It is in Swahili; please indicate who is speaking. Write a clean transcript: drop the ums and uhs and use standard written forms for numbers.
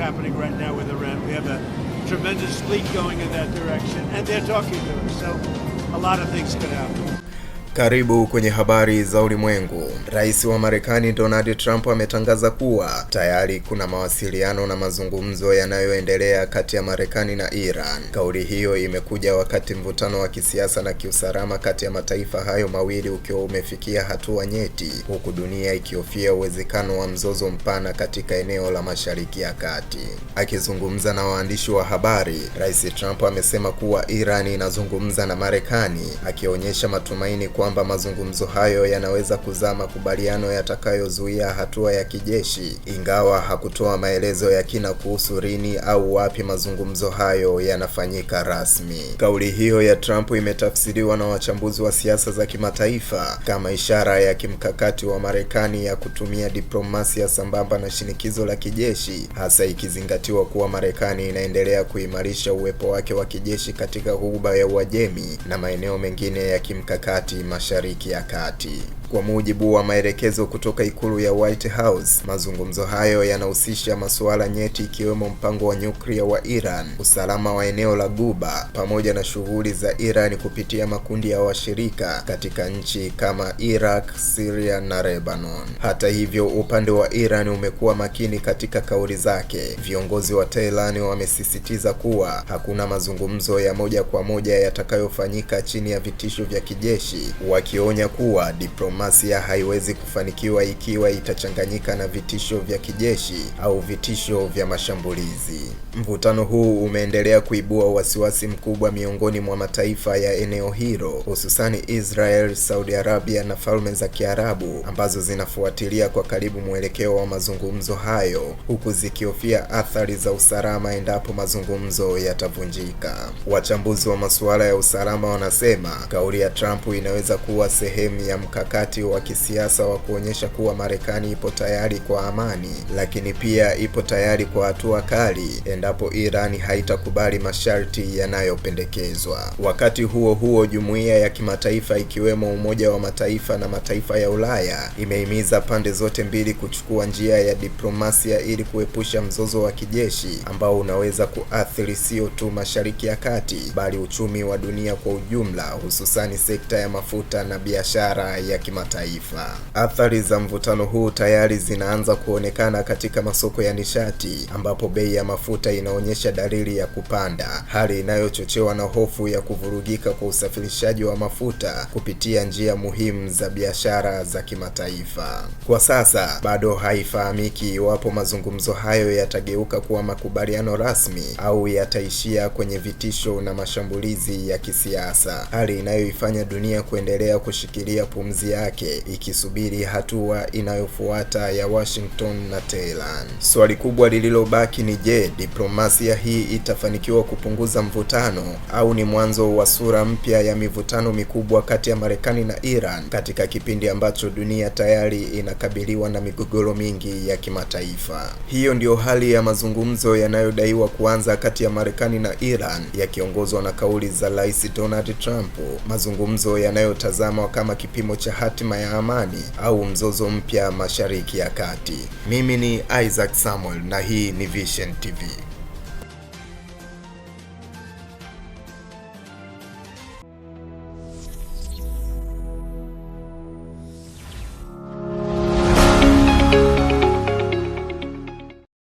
Speaker 1: happening right now with Iran. We have a tremendous fleet going in that direction, and they're talking to us, so a lot of things could happen.
Speaker 2: Karibu kwenye habari za ulimwengu. Rais wa Marekani Donald Trump ametangaza kuwa tayari kuna mawasiliano na mazungumzo yanayoendelea kati ya Marekani na Iran. Kauli hiyo imekuja wakati mvutano wa kisiasa na kiusalama kati ya mataifa hayo mawili ukiwa umefikia hatua nyeti, huku dunia ikihofia uwezekano wa mzozo mpana katika eneo la Mashariki ya Kati. Akizungumza na waandishi wa habari, Rais Trump amesema kuwa Iran inazungumza na Marekani, akionyesha matumaini kwamba mazungumzo hayo yanaweza kuzaa makubaliano yatakayozuia hatua ya kijeshi, ingawa hakutoa maelezo ya kina kuhusu lini au wapi mazungumzo hayo yanafanyika rasmi. Kauli hiyo ya Trump imetafsiriwa na wachambuzi wa siasa za kimataifa kama ishara ya kimkakati wa Marekani ya kutumia diplomasia sambamba na shinikizo la kijeshi, hasa ikizingatiwa kuwa Marekani inaendelea kuimarisha uwepo wake wa kijeshi katika Ghuba ya Uajemi na maeneo mengine ya kimkakati Mashariki ya Kati. Kwa mujibu wa maelekezo kutoka ikulu ya White House, mazungumzo hayo yanahusisha masuala nyeti ikiwemo mpango wa nyuklia wa Iran, usalama wa eneo la Ghuba, pamoja na shughuli za Iran kupitia makundi ya washirika katika nchi kama Iraq, Syria na Lebanon. Hata hivyo, upande wa Iran umekuwa makini katika kauli zake. Viongozi wa Tehran wamesisitiza kuwa hakuna mazungumzo ya moja kwa moja yatakayofanyika chini ya vitisho vya kijeshi, wakionya kuwa diplomasia haiwezi kufanikiwa ikiwa itachanganyika na vitisho vya kijeshi au vitisho vya mashambulizi. Mvutano huu umeendelea kuibua wasiwasi mkubwa miongoni mwa mataifa ya eneo hilo, hususani Israel, Saudi Arabia na Falme za Kiarabu, ambazo zinafuatilia kwa karibu mwelekeo wa mazungumzo hayo, huku zikihofia athari za usalama endapo mazungumzo yatavunjika. Wachambuzi wa masuala ya usalama wanasema kauli ya Trump inaweza kuwa sehemu ya mkakati wa kisiasa wa kuonyesha kuwa Marekani ipo tayari kwa amani, lakini pia ipo tayari kwa hatua kali endapo Iran haitakubali masharti yanayopendekezwa. Wakati huo huo, jumuiya ya kimataifa ikiwemo Umoja wa Mataifa na mataifa ya Ulaya imehimiza pande zote mbili kuchukua njia ya diplomasia ili kuepusha mzozo wa kijeshi ambao unaweza kuathiri sio tu Mashariki ya Kati bali uchumi wa dunia kwa ujumla, hususani sekta ya mafuta na biashara ya kimataifa. Athari za mvutano huu tayari zinaanza kuonekana katika masoko ya nishati, ambapo bei ya mafuta inaonyesha dalili ya kupanda, hali inayochochewa na hofu ya kuvurugika kwa usafirishaji wa mafuta kupitia njia muhimu za biashara za kimataifa. Kwa sasa bado haifahamiki iwapo mazungumzo hayo yatageuka kuwa makubaliano rasmi au yataishia kwenye vitisho na mashambulizi ya kisiasa, hali inayoifanya dunia kuendelea kushikilia pumzi yake ikisubiri hatua inayofuata ya Washington na Tehran. Swali kubwa lililobaki ni je, diplomasia hii itafanikiwa kupunguza mvutano au ni mwanzo wa sura mpya ya mivutano mikubwa kati ya Marekani na Iran katika kipindi ambacho dunia tayari inakabiliwa na migogoro mingi ya kimataifa. Hiyo ndio hali ya mazungumzo yanayodaiwa kuanza kati ya Marekani na Iran, yakiongozwa na kauli za Rais Donald Trump, mazungumzo yanayotazamwa kama kipimo cha hatima ya amani au mzozo mpya Mashariki ya Kati. Mimi ni Isaac Samuel na hii ni Vision TV.